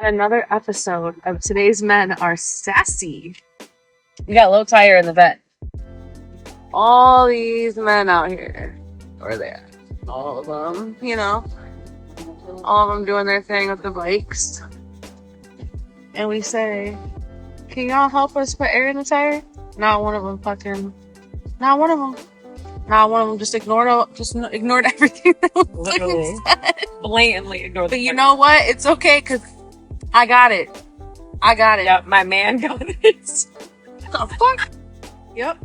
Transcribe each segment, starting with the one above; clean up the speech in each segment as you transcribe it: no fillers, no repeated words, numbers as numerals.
Another episode of Today's Men Are Sassy. We got low tire in the vet. All these men out here. Or there. All of them, all of them doing their thing with the bikes. And we say, can y'all help us put air in the tire? Not one of them just ignored everything that was Literally. said. Blatantly ignored. But you know what? It's okay, because I got it. Yep, my man got it. The fuck? Yep.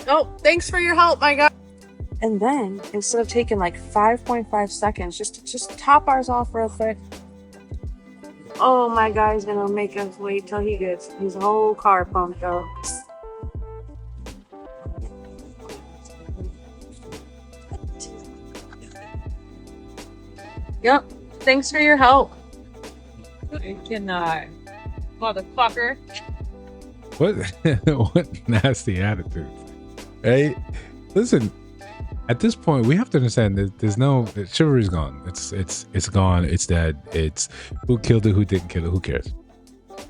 Oh, thanks for your help, my God. And then, instead of taking like 5.5 seconds, just top ours off real quick. Oh, my guy's gonna make us wait till he gets his whole car pumped up. Yep. Thanks for your help. I cannot. Motherfucker. What nasty attitude. Hey, listen, at this point we have to understand that there's no chivalry's gone. It's gone, it's dead. It's who killed it, who didn't kill it, who cares?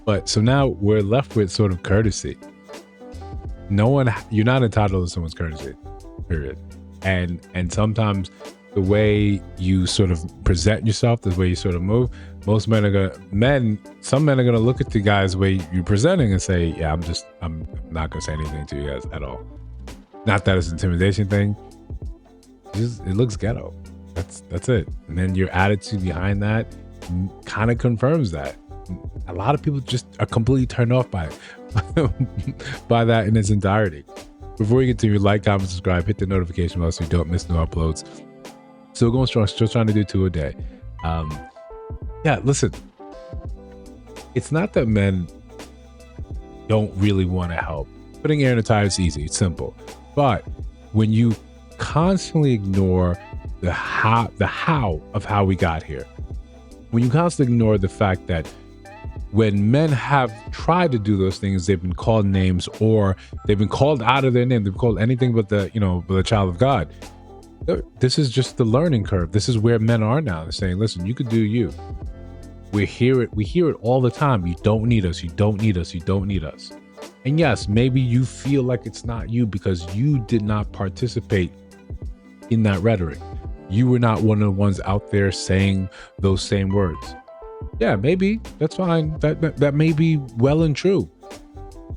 But so now we're left with sort of courtesy. You're not entitled to someone's courtesy, period. And sometimes the way you sort of present yourself, the way you sort of move, some men are gonna look at the guys the way you're presenting and say, yeah, I'm not gonna say anything to you guys at all. Not that it's an intimidation thing. It looks ghetto. That's it. And then your attitude behind that kind of confirms that. A lot of people just are completely turned off by it, by that in its entirety. Before we continue, like, comment, subscribe, hit the notification bell so you don't miss new uploads. Still going strong, still trying to do 2 a day. Yeah, listen, it's not that men don't really want to help. Putting air in a tire is easy, it's simple. But when you constantly ignore the how of how we got here, when you constantly ignore the fact that when men have tried to do those things, they've been called names, or they've been called out of their name, they've been called anything but the child of God. This is just the learning curve. This is where men are now. They're saying, listen, you could do you. We hear it all the time. You don't need us. You don't need us. You don't need us. And yes, maybe you feel like it's not you because you did not participate in that rhetoric. You were not one of the ones out there saying those same words. Yeah, maybe that's fine. That may be well and true.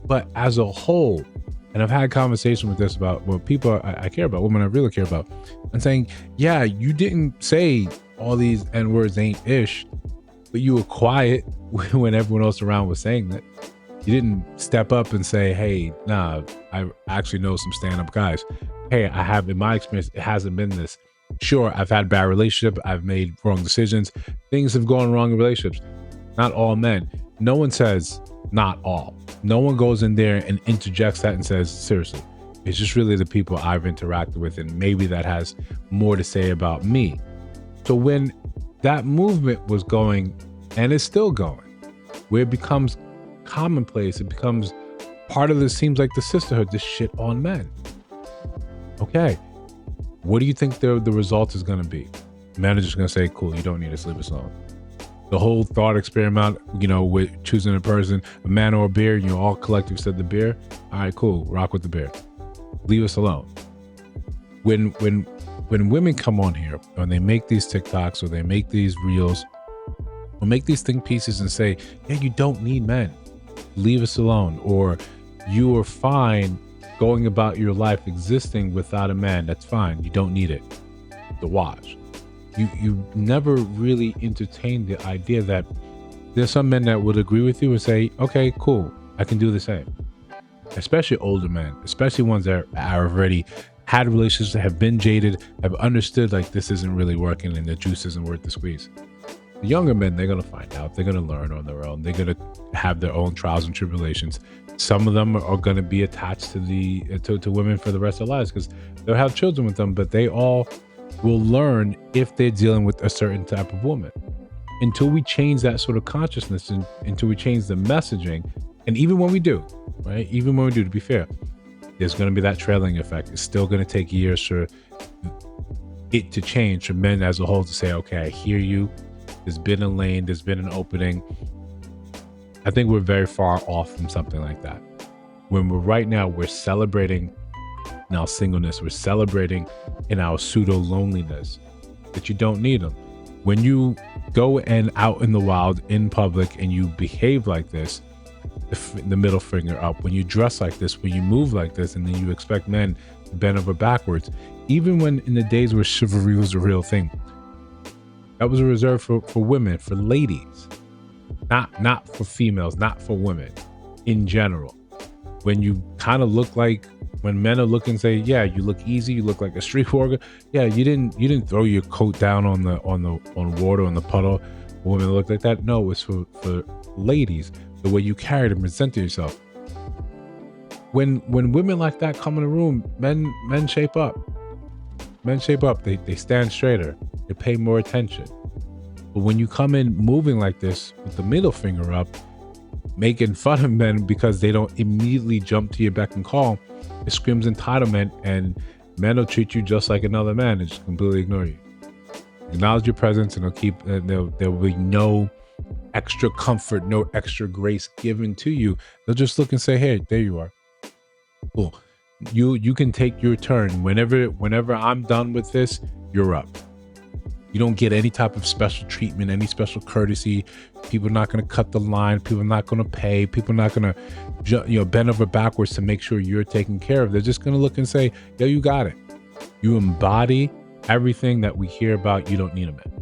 But as a whole, and I've had conversation with this about people I care about, women I really care about, and saying, yeah, you didn't say all these N words ain't ish, but you were quiet when everyone else around was saying that. You didn't step up and say, hey, nah, I actually know some stand-up guys. Hey, I have, in my experience, it hasn't been this. Sure, I've had bad relationships. I've made wrong decisions. Things have gone wrong in relationships. Not all men. No one says not all. No one goes in there and interjects that and says, seriously, it's just really the people I've interacted with, and maybe that has more to say about me. So when that movement was going, and it's still going, where it becomes commonplace, it becomes part of this, seems like the sisterhood, this shit on men. Okay, what do you think the result is going to be? Men are just going to say, cool, you don't need us, leave us alone. The whole thought experiment, with choosing a person, a man or a beer, all collective said the beer. All right, cool, rock with the beer. Leave us alone. When women come on here and they make these TikToks or they make these reels or make these think pieces and say, yeah, you don't need men, leave us alone, or you are fine going about your life existing without a man, that's fine, you don't need it. The watch. You never really entertained the idea that there's some men that would agree with you and say, okay, cool, I can do the same. Especially older men, especially ones that are already had relationships, that have been jaded, have understood like this isn't really working and the juice isn't worth the squeeze. The younger men, they're going to find out. They're going to learn on their own. They're going to have their own trials and tribulations. Some of them are going to be attached to women for the rest of their lives because they'll have children with them, but they all will learn if they're dealing with a certain type of woman. Until we change that sort of consciousness and until we change the messaging, and even when we do, right? Even when we do, to be fair, there's going to be that trailing effect. It's still going to take years for it to change, for men as a whole to say, okay, I hear you. There's been a lane, there's been an opening. I think we're very far off from something like that. When we're celebrating in our singleness, we're celebrating in our pseudo loneliness, that you don't need them. When you go and out in the wild in public and you behave like this, the middle finger up, when you dress like this, when you move like this, and then you expect men to bend over backwards, even when in the days where chivalry was a real thing, that was reserved for women, for ladies, not for females, not for women in general. When you kind of look like, when men are looking, say, yeah, you look easy, you look like a streetwalker. Yeah, you didn't throw your coat down on water on the puddle. Women look like that. No, it's for ladies. The way you carried and presented yourself. When women like that come in the room, men shape up. Men shape up. They stand straighter. They pay more attention. But when you come in moving like this with the middle finger up, making fun of men because they don't immediately jump to your beck and call, it screams entitlement, and men will treat you just like another man and just completely ignore you. Acknowledge your presence, and there will be no extra comfort, no extra grace given to you. They'll just look and say, hey, there you are. Cool. You can take your turn. Whenever I'm done with this, you're up. You don't get any type of special treatment, any special courtesy. People are not going to cut the line. People are not going to pay. People are not going to bend over backwards to make sure you're taken care of. They're just going to look and say, yo, you got it. You embody everything that we hear about. You don't need a man.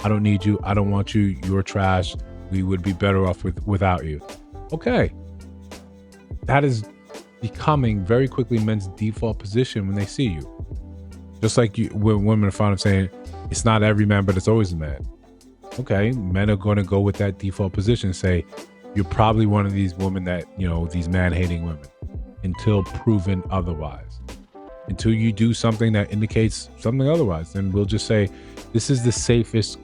I don't need you. I don't want you. You're trash. We would be better off without you. Okay. That is becoming very quickly men's default position when they see you. Just like when women are fond of saying, it's not every man, but it's always a man. Okay, men are going to go with that default position and say, you're probably one of these women that, these man-hating women, until proven otherwise. Until you do something that indicates something otherwise, then we'll just say, this is the safest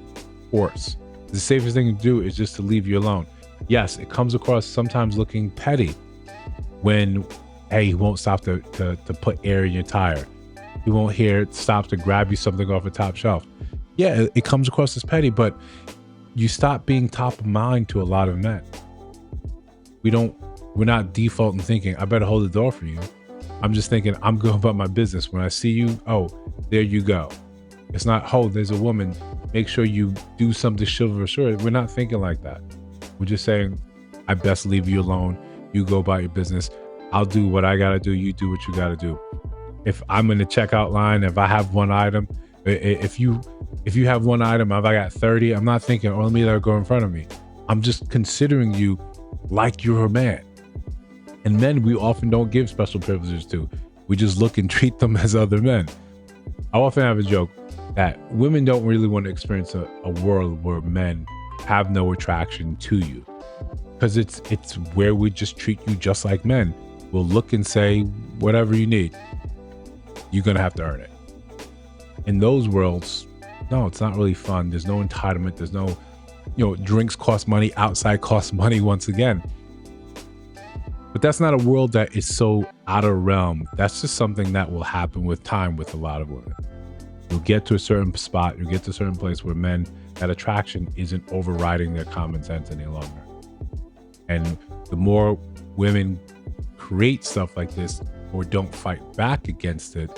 course. The safest thing to do is just to leave you alone. Yes, it comes across sometimes looking petty when, hey, he won't stop to put air in your tire. He won't stop to grab you something off a top shelf. Yeah, it comes across as petty, but you stop being top of mind to a lot of men. We're not defaulting thinking, I better hold the door for you. I'm just thinking, I'm going about my business. When I see you, oh, there you go. It's not, oh, there's a woman, make sure you do something chivalrous. We're not thinking like that. We're just saying, I best leave you alone. You go about your business. I'll do what I gotta do. You do what you gotta do. If I'm in the checkout line, if I have one item, if you have one item, if I got 30, I'm not thinking, oh, let me let her go in front of me. I'm just considering you like you're a man. And men, we often don't give special privileges to. We just look and treat them as other men. I often have a joke that women don't really want to experience a world where men have no attraction to you. Because it's where we just treat you just like men. We'll look and say, whatever you need, you're going to have to earn it. In those worlds, no, it's not really fun. There's no entitlement. There's no, drinks cost money, outside costs money once again. But that's not a world that is so out of realm. That's just something that will happen with time with a lot of women. You'll get to a certain spot, you'll get to a certain place where men, that attraction isn't overriding their common sense any longer. And the more women create stuff like this or don't fight back against it,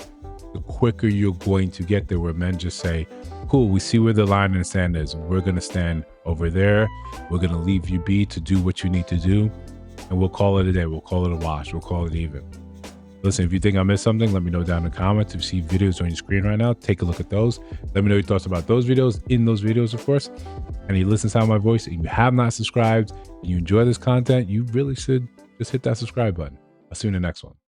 the quicker you're going to get there, where men just say, cool, we see where the line in the sand is. We're going to stand over there. We're going to leave you be to do what you need to do. And we'll call it a day. We'll call it a wash. We'll call it even. Listen, if you think I missed something, let me know down in the comments. If you see videos on your screen right now, take a look at those. Let me know your thoughts about those videos, in those videos, of course. And you listen to my voice and you have not subscribed and you enjoy this content, you really should just hit that subscribe button. I'll see you in the next one.